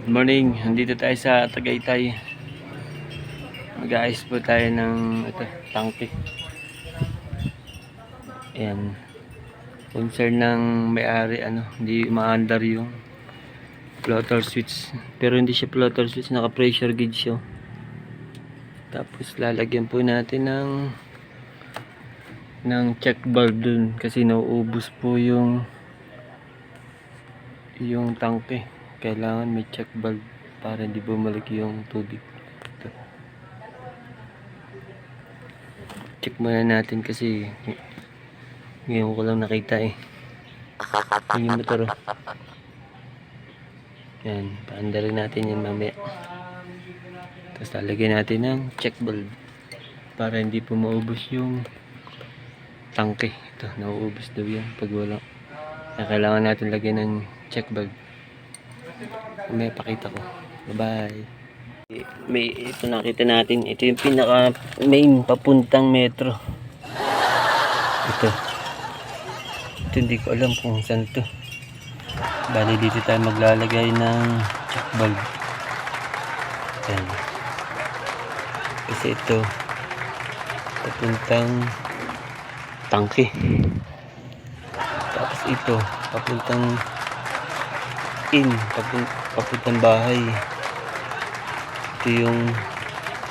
Good morning, nandito tayo sa Tagaytay. Mag-aayos po tayo ng tangke. Ayan. Concern ng may-ari, hindi maandar yung floater switch. Pero hindi siya floater switch, naka-pressure gauge siya. Tapos lalagyan po natin ng check valve dun kasi nauubos po yung tangke. Kailangan may check valve para hindi bumalik yung tubig. Ito. Check muna natin kasi ngayon ko lang nakita yung motor. Yan, paandarin natin yan mamaya. Tapos lalagyan natin ng check valve para hindi po maubos yung tangke. Ito, nauubos daw yan pag wala. Kaya kailangan natin lagyan ng check valve. May pakita ko. Bye-bye. Ito nakita natin. Ito yung pinaka main papuntang metro. Ito hindi ko alam kung saan to. Bali dito tayo maglalagay ng check valve. Ayan. Kasi ito papuntang tangke. Tapos ito papuntang papuntang bahay. Ito yung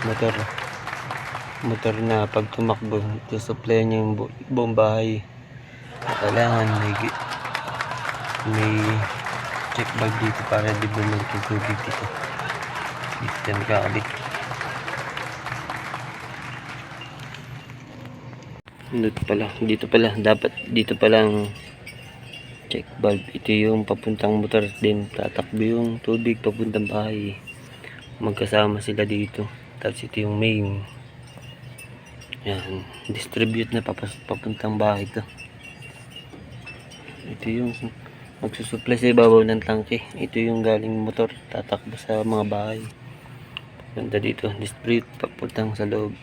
motor na pag tumakbo ito supply niya yung buong bahay. Kailangan may check valve dito para di bumalik yung tubig dito. Dito tayo magkakabit. Dapat dito pala ang check valve. Ito yung papuntang motor din, tatakbo yung tubig papuntang bahay, magkasama sila dito. Tapos ito yung main, yan, distribute na papuntang bahay to. Ito yung magsusupply sa ibabaw ng tangke. Ito yung galing motor, tatakbo sa mga bahay. Ganda dito, distribute papuntang sa loob.